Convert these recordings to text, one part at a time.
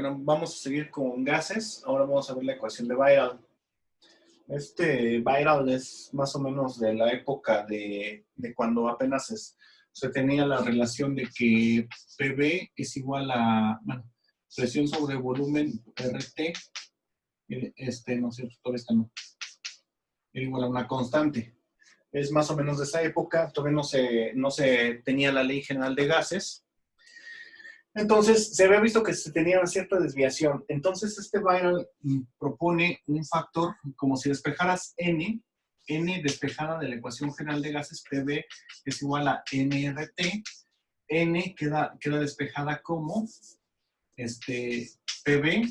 Bueno, vamos a seguir con gases. Ahora vamos a ver la ecuación de Viral. Viral es más o menos de la época de cuando apenas se tenía la relación de que PV es igual a, bueno, presión sobre volumen RT, no es cierto, todavía está no, es igual a una constante. Es más o menos de esa época, todavía no se tenía la ley general de gases. Entonces, se había visto que se tenía una cierta desviación. Entonces, Viral propone un factor como si despejaras n despejada de la ecuación general de gases, PV es igual a nRT. N queda despejada como PV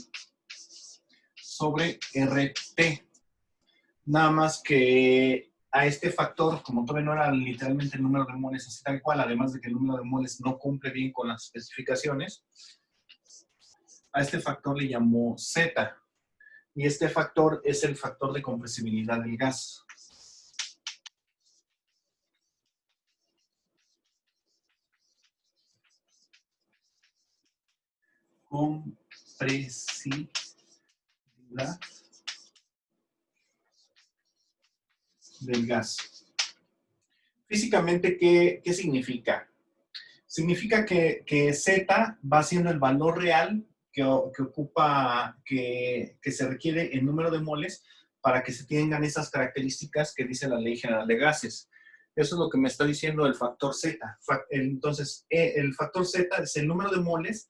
sobre RT. Nada más que a este factor, como todavía no era literalmente el número de moles así tal cual, además de que el número de moles no cumple bien con las especificaciones, a este factor le llamó Z. Y este factor es el factor de compresibilidad del gas. Compresibilidad del gas. Físicamente, ¿qué significa? Significa que Z va siendo el valor real que ocupa, que se requiere en número de moles para que se tengan esas características que dice la ley general de gases. Eso es lo que me está diciendo el factor Z. Entonces, el factor Z es el número de moles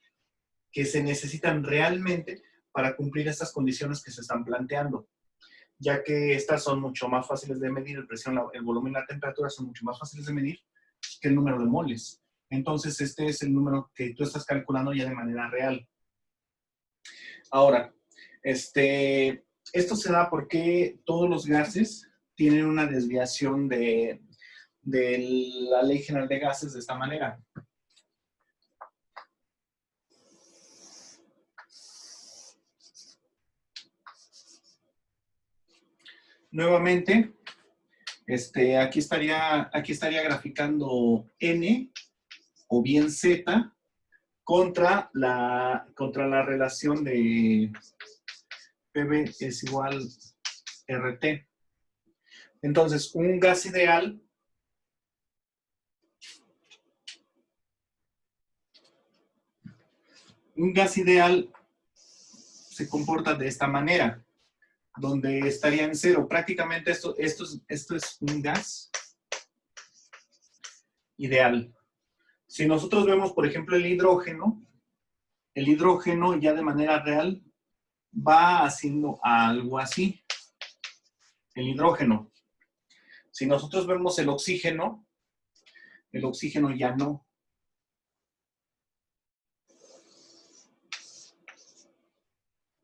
que se necesitan realmente para cumplir estas condiciones que se están planteando, ya que estas son mucho más fáciles de medir, el presión, el volumen y la temperatura son mucho más fáciles de medir que el número de moles. Entonces, este es el número que tú estás calculando ya de manera real. Ahora, esto se da porque todos los gases tienen una desviación de la ley general de gases de esta manera. Nuevamente, aquí estaría graficando N o bien Z contra la relación de PV es igual RT. Entonces, un gas ideal se comporta de esta manera, donde estaría en cero. Prácticamente esto es un gas ideal. Si nosotros vemos, por ejemplo, el hidrógeno ya de manera real va haciendo algo así. El hidrógeno. Si nosotros vemos el oxígeno ya no.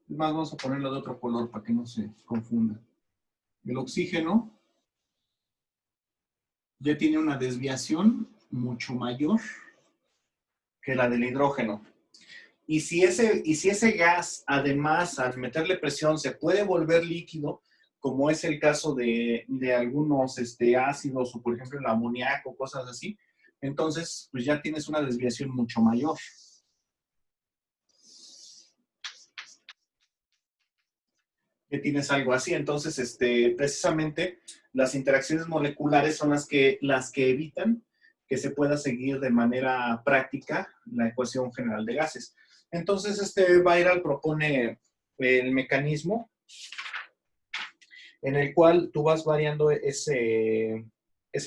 Es más, vamos a ponerlo de otro color para que no se confunda. El oxígeno ya tiene una desviación mucho mayor que la del hidrógeno. Y si ese gas, además, al meterle presión, se puede volver líquido, como es el caso de algunos ácidos, o por ejemplo el amoníaco, cosas así, entonces pues ya tienes una desviación mucho mayor. Que tienes algo así. Entonces, precisamente las interacciones moleculares son las que evitan que se pueda seguir de manera práctica la ecuación general de gases. Entonces, Viral propone el mecanismo en el cual tú vas variando ese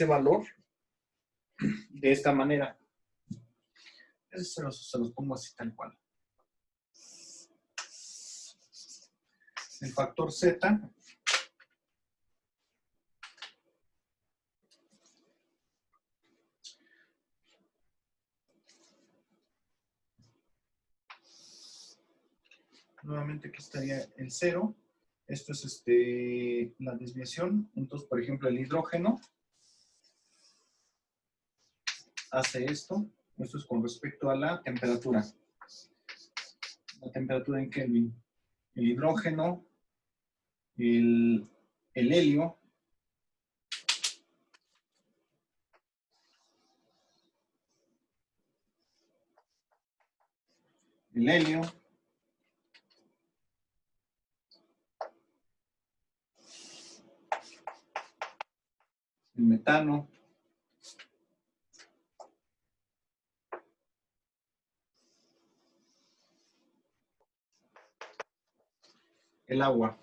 valor de esta manera. Se los pongo así tal cual. El factor Z nuevamente aquí estaría el 0. Esto es la desviación. Entonces, por ejemplo, el hidrógeno hace esto. Esto es con respecto a la temperatura. La temperatura en Kelvin. El hidrógeno, el helio, metano, el agua.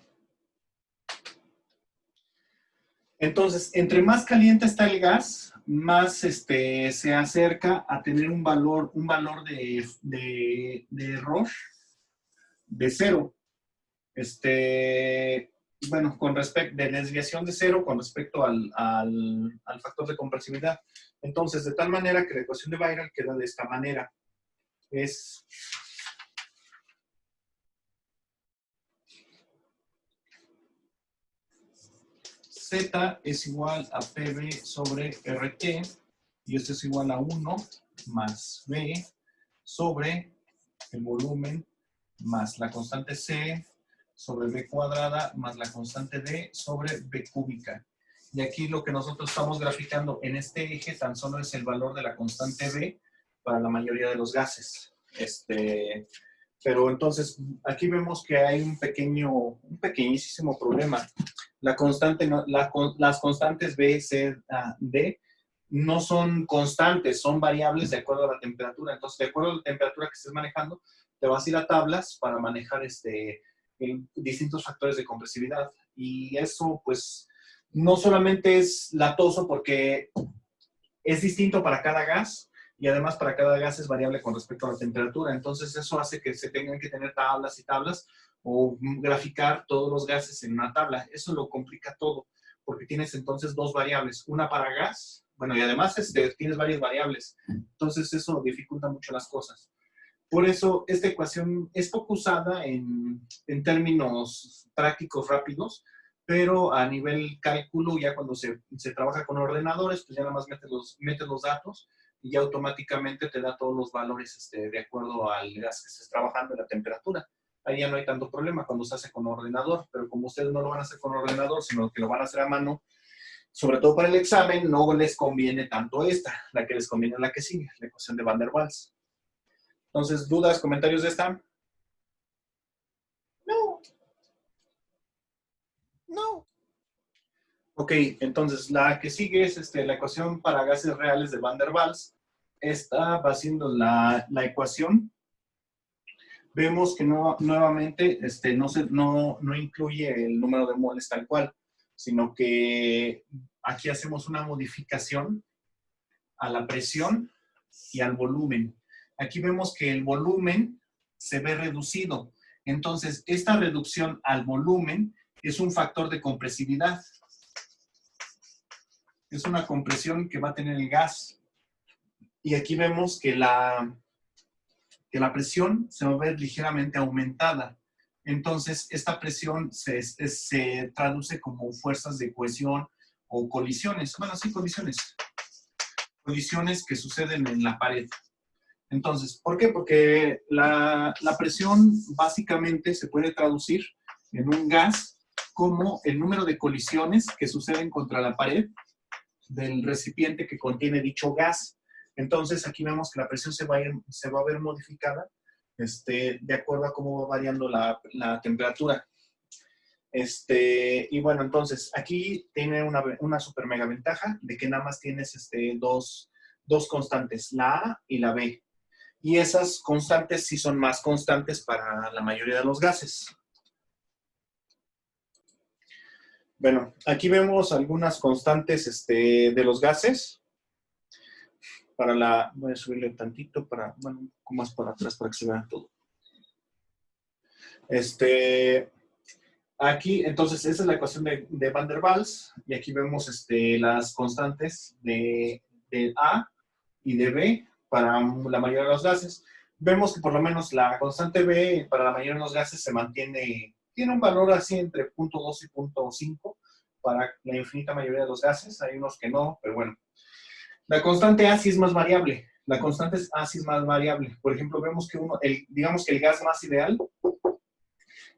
Entonces, entre más caliente está el gas, más se acerca a tener un valor de error de cero. Bueno, con respecto de desviación de cero con respecto al factor de compresividad. Entonces, de tal manera que la ecuación de Byron queda de esta manera. Es Z es igual a PB sobre RT, y esto es igual a 1 más B sobre el volumen más la constante C sobre B cuadrada más la constante D sobre B cúbica. Y aquí lo que nosotros estamos graficando en este eje tan solo es el valor de la constante B para la mayoría de los gases. Pero entonces, aquí vemos que hay un pequeñísimo problema. Las constantes B, C, D no son constantes, son variables de acuerdo a la temperatura. Entonces, de acuerdo a la temperatura que estés manejando, te vas a ir a tablas para manejar distintos factores de compresividad. Y eso, pues, no solamente es latoso porque es distinto para cada gas, y además para cada gas es variable con respecto a la temperatura. Entonces eso hace que se tengan que tener tablas y tablas o graficar todos los gases en una tabla. Eso lo complica todo, porque tienes entonces dos variables, una para gas, bueno, y además tienes varias variables. Entonces eso dificulta mucho las cosas. Por eso esta ecuación es poco usada en términos prácticos rápidos, pero a nivel cálculo, ya cuando se trabaja con ordenadores, pues ya nada más metes los datos y ya automáticamente te da todos los valores de acuerdo al gas que estés trabajando y la temperatura. Ahí ya no hay tanto problema cuando se hace con ordenador, pero como ustedes no lo van a hacer con ordenador, sino que lo van a hacer a mano, sobre todo para el examen, no les conviene tanto la que les conviene es la que sigue, la ecuación de Van der Waals. Entonces, ¿dudas, comentarios de esta? No. No. Ok, entonces la que sigue es la ecuación para gases reales de Van der Waals. Esta va siendo la ecuación. Vemos que nuevamente no incluye el número de moles tal cual, sino que aquí hacemos una modificación a la presión y al volumen. Aquí vemos que el volumen se ve reducido. Entonces, esta reducción al volumen es un factor de compresividad. Es una compresión que va a tener el gas. Y aquí vemos que la presión se va a ver ligeramente aumentada. Entonces, esta presión se traduce como fuerzas de cohesión o colisiones. Bueno, sí, colisiones. Colisiones que suceden en la pared. Entonces, ¿por qué? Porque la presión básicamente se puede traducir en un gas como el número de colisiones que suceden contra la pared del recipiente que contiene dicho gas. Entonces, aquí vemos que la presión se va a ver modificada de acuerdo a cómo va variando la temperatura. Y bueno, entonces, aquí tiene una super mega ventaja de que nada más tienes dos constantes, la A y la B. Y esas constantes sí son más constantes para la mayoría de los gases. Bueno, aquí vemos algunas constantes de los gases. Voy a subirle tantito bueno, un poco más para atrás para que se vea todo. Aquí, entonces, esa es la ecuación de Van der Waals. Y aquí vemos las constantes de A y de B para la mayoría de los gases. Vemos que por lo menos la constante B para la mayoría de los gases se mantiene, tiene un valor así entre 0.2 y 0.5 para la infinita mayoría de los gases. Hay unos que no, pero bueno. La constante A sí es más variable. La constante A sí es más variable. Por ejemplo, vemos que digamos que el gas más ideal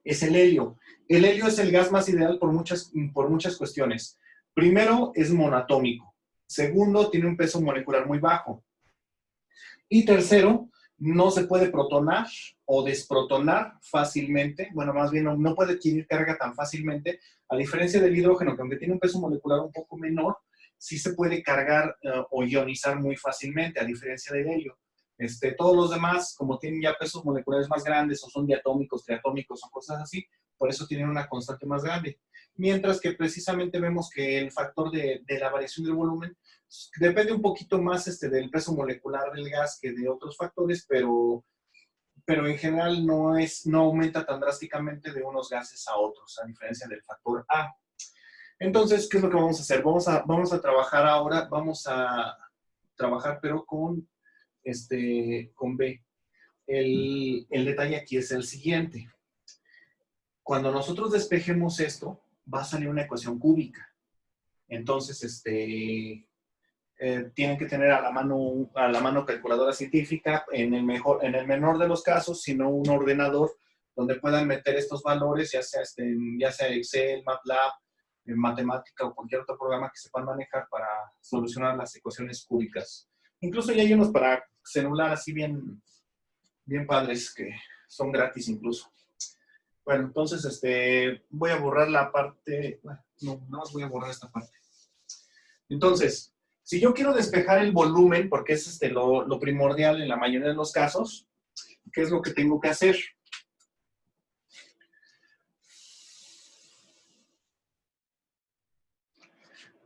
es el helio. El helio es el gas más ideal por muchas cuestiones. Primero, es monoatómico. Segundo, tiene un peso molecular muy bajo. Y tercero, no se puede protonar o desprotonar fácilmente. Bueno, más bien no puede adquirir carga tan fácilmente, a diferencia del hidrógeno, que aunque tiene un peso molecular un poco menor, sí se puede cargar o ionizar muy fácilmente, a diferencia del helio. Todos los demás, como tienen ya pesos moleculares más grandes o son diatómicos, triatómicos o cosas así, por eso tienen una constante más grande. Mientras que precisamente vemos que el factor de la variación del volumen depende un poquito más del peso molecular del gas que de otros factores, pero en general no aumenta tan drásticamente de unos gases a otros, a diferencia del factor A. Entonces, ¿qué es lo que vamos a hacer? Vamos a trabajar ahora, vamos a trabajar pero con B. El detalle aquí es el siguiente. Cuando nosotros despejemos esto, va a salir una ecuación cúbica. Entonces, tienen que tener a la mano calculadora científica, en el menor de los casos, sino un ordenador donde puedan meter estos valores, ya sea Excel, MATLAB, matemática o cualquier otro programa que sepan manejar para solucionar las ecuaciones cúbicas. Incluso ya hay unos para celular así bien padres que son gratis incluso. Bueno, entonces voy a borrar la parte, bueno, no más voy a borrar esta parte. Entonces, si yo quiero despejar el volumen, porque es lo primordial en la mayoría de los casos, ¿qué es lo que tengo que hacer?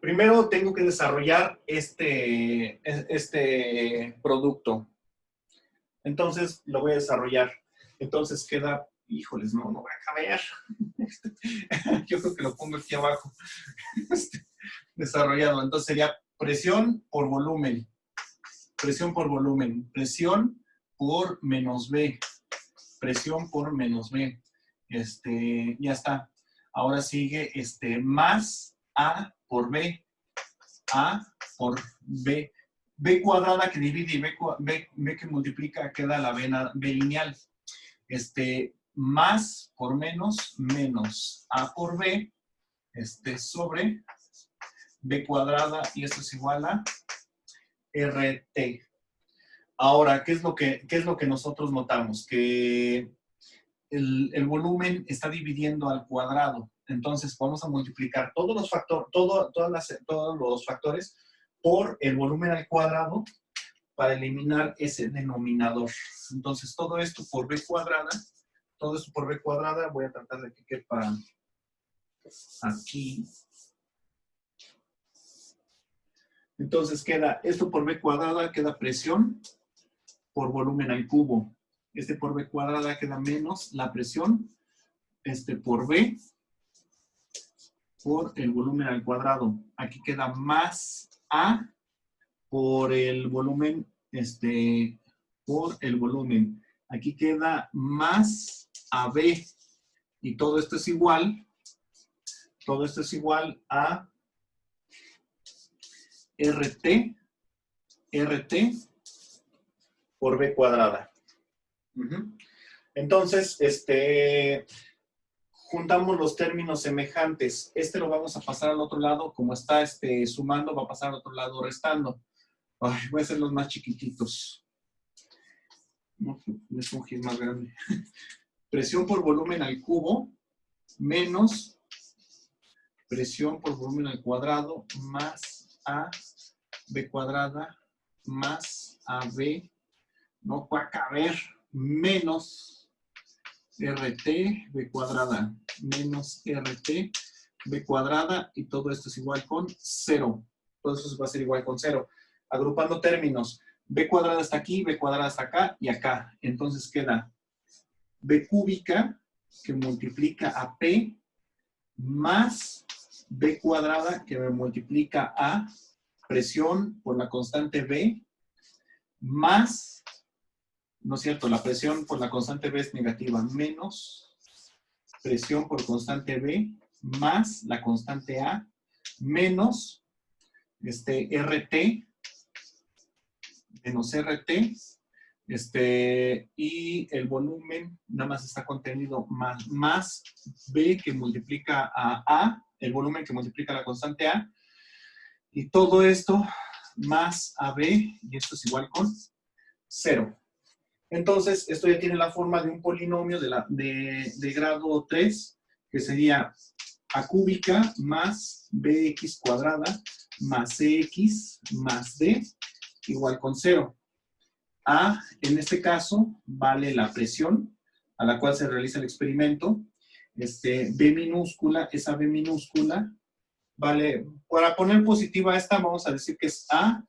Primero tengo que desarrollar este producto. Entonces, lo voy a desarrollar. Entonces queda, híjoles, no voy a caber. Yo creo que lo pongo aquí abajo. Desarrollado. Entonces sería presión por volumen. Presión por volumen. Presión por menos B. Presión por menos B. Ya está. Ahora sigue más A por B. A por B. B cuadrada que divide y B que multiplica queda la B lineal. Más por menos A por B sobre B cuadrada y esto es igual a RT. Ahora, ¿qué es lo que nosotros notamos? Que el volumen está dividiendo al cuadrado. Entonces, vamos a multiplicar todos los factores por el volumen al cuadrado para eliminar ese denominador. Entonces, todo esto por B cuadrada, voy a tratar de que quepa aquí. Entonces, queda esto por B cuadrada, queda presión por volumen al cubo. Por B cuadrada queda menos la presión por B por el volumen al cuadrado. Aquí queda más A por el volumen, por el volumen. Aquí queda más AB. Y todo esto es igual a RT por B cuadrada. Entonces, juntamos los términos semejantes. Lo vamos a pasar al otro lado, como está sumando, va a pasar al otro lado restando. Ay, voy a hacer los más chiquititos. No, es un gis más grande. Presión por volumen al cubo menos presión por volumen al cuadrado más A B cuadrada más AB, no va a caber, menos RT B cuadrada menos RT B cuadrada y todo esto es igual con 0. Todo eso va a ser igual con 0. Agrupando términos, B cuadrada está aquí, B cuadrada está acá y acá. Entonces queda B cúbica que multiplica a P más B cuadrada que me multiplica a presión por la constante B más, no es cierto, la presión por la constante B es negativa, menos presión por constante B más la constante A menos RT menos RT y el volumen nada más está contenido más B que multiplica a A, el volumen que multiplica la constante A, y todo esto más AB, y esto es igual con 0. Entonces, esto ya tiene la forma de un polinomio de grado 3, que sería A cúbica más BX cuadrada más CX más D igual con 0. A, en este caso, vale la presión a la cual se realiza el experimento. B minúscula, esa B minúscula, vale, para poner positiva esta, vamos a decir que es A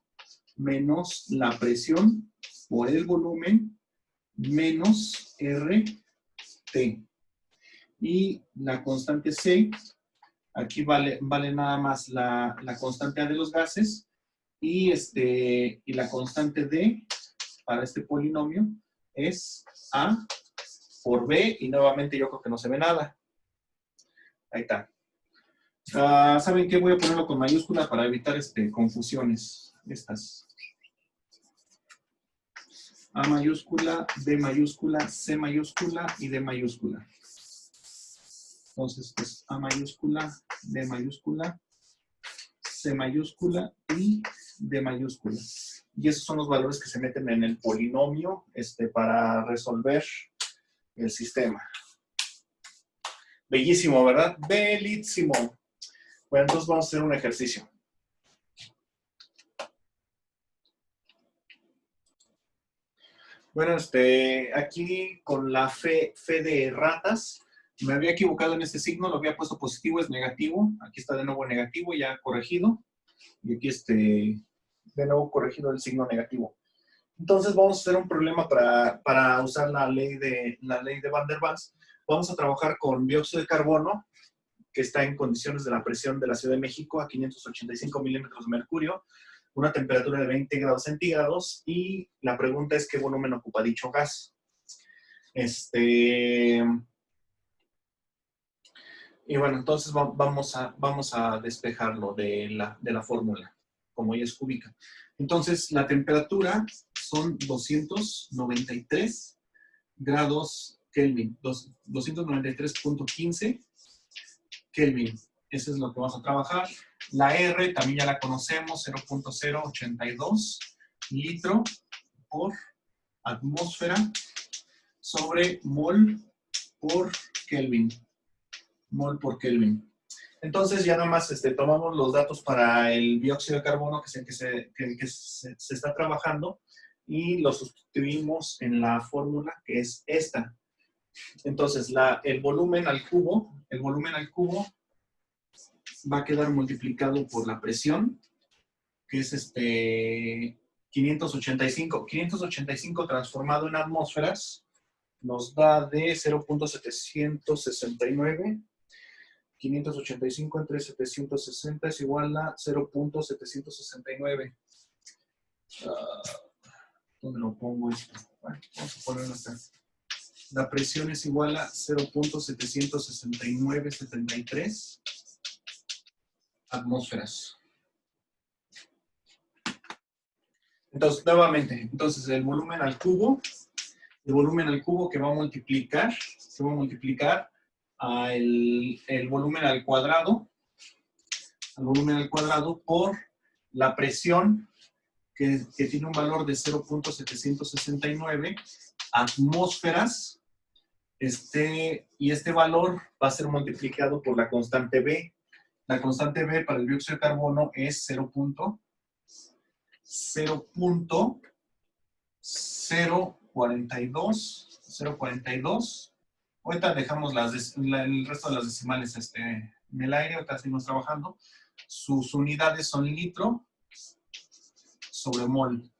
menos la presión por el volumen menos RT. Y la constante C, aquí vale nada más la constante A de los gases, y la constante D para este polinomio es A por B, y nuevamente yo creo que no se ve nada. Ahí está. ¿Saben qué? Voy a ponerlo con mayúscula para evitar confusiones. Estas. A mayúscula, B mayúscula, C mayúscula y D mayúscula. Entonces, es A mayúscula, B mayúscula, C mayúscula y D mayúscula. Y esos son los valores que se meten en el polinomio para resolver el sistema. Bellísimo, ¿verdad? Bellísimo. Bueno, entonces vamos a hacer un ejercicio. Bueno, aquí con la fe de ratas, me había equivocado en este signo, lo había puesto positivo, es negativo. Aquí está de nuevo negativo, ya corregido. Y aquí de nuevo corregido el signo negativo. Entonces vamos a hacer un problema para usar la ley de Van der Waals. Vamos a trabajar con dióxido de carbono, que está en condiciones de la presión de la Ciudad de México a 585 milímetros de mercurio, una temperatura de 20 grados centígrados, y la pregunta es ¿qué volumen ocupa dicho gas? Y bueno, entonces vamos a despejarlo de la fórmula, como ya es cúbica. Entonces, la temperatura son 293 grados Kelvin, 293.15 Kelvin. Eso es lo que vamos a trabajar. La R también ya la conocemos, 0.082 litro por atmósfera sobre mol por Kelvin. Mol por Kelvin. Entonces ya nada más tomamos los datos para el dióxido de carbono, que es el que se está trabajando, y lo sustituimos en la fórmula que es esta. Entonces el volumen al cubo va a quedar multiplicado por la presión, que es 585. 585 transformado en atmósferas nos da de 0.769. 585 entre 760 es igual a 0.769. ¿Dónde lo pongo esto? Bueno, vamos a ponerlo acá. La presión es igual a 0.76973 atmósferas. Entonces, nuevamente, el volumen al cubo que va a multiplicar, el volumen al cuadrado por la presión que tiene un valor de 0.769 atmósferas, y este valor va a ser multiplicado por la constante B. La constante B para el dióxido de carbono es 0.042. Ahorita dejamos el resto de las decimales en el aire, ahorita seguimos trabajando. Sus unidades son litro sobre mol.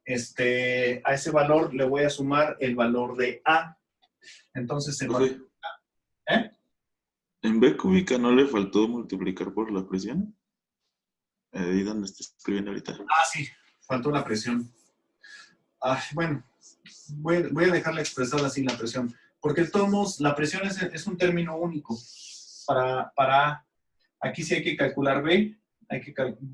A ese valor le voy a sumar el valor de A. Entonces, el valor... ¿Eh? ¿En B cúbica no le faltó multiplicar por la presión? Ahí donde está escribiendo ahorita. Sí, faltó la presión. Bueno, voy a dejarla expresada así la presión, porque de todos modos la presión es un término único. Para aquí sí hay que calcular B,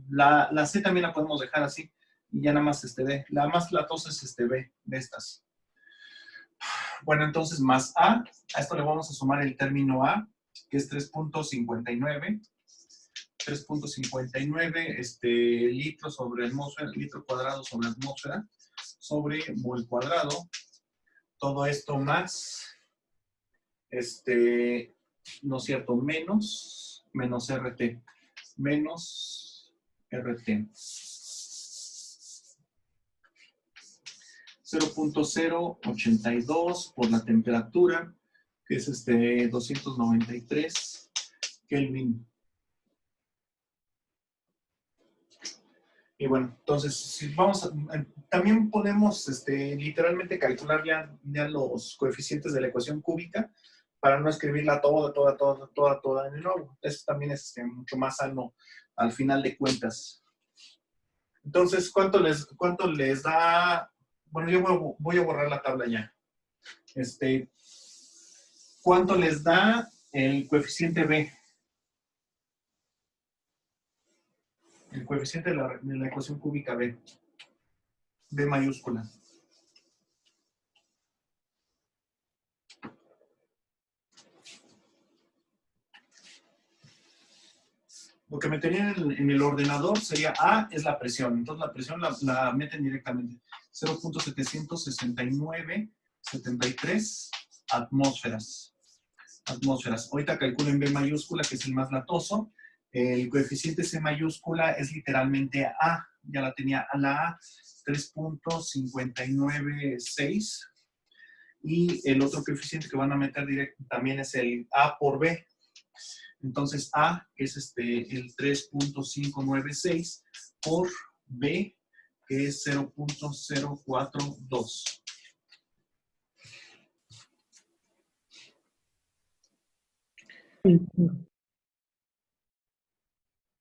la C también la podemos dejar así, y ya nada más D. La más latosa es B, de estas. Bueno, entonces más A esto le vamos a sumar el término A, que es 3.59. 3.59 litros sobre atmósfera, litro cuadrado sobre atmósfera, sobre mol cuadrado. Todo esto más, no es cierto, menos RT. Menos RT. 0.082 por la temperatura, que es 293 Kelvin. Y bueno, entonces, si vamos también podemos literalmente calcular ya los coeficientes de la ecuación cúbica para no escribirla toda de nuevo. Eso también es mucho más sano al final de cuentas. Entonces, ¿cuánto les da? Bueno, yo voy a borrar la tabla ya. ¿Cuánto les da el coeficiente B? El coeficiente de la ecuación cúbica B. B mayúscula. Lo que meterían en el ordenador sería A es la presión. Entonces la presión la meten directamente. 0.76973 atmósferas. Ahorita calculen B mayúscula, que es el más latoso. El coeficiente C mayúscula es literalmente A. Ya la tenía a la A, 3.596. Y el otro coeficiente que van a meter directo también es el A por B. Entonces, A, que es el 3.596, por B, que es 0.042.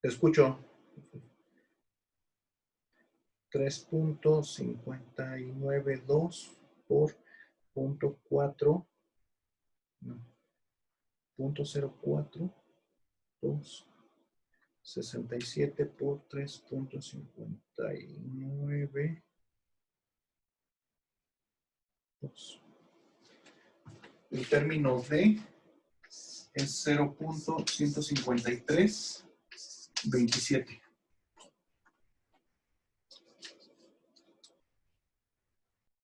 Te escucho. 3.592 por 0.4, no, 0.042, 67 por 3.59, 2. El término D es 0.15327.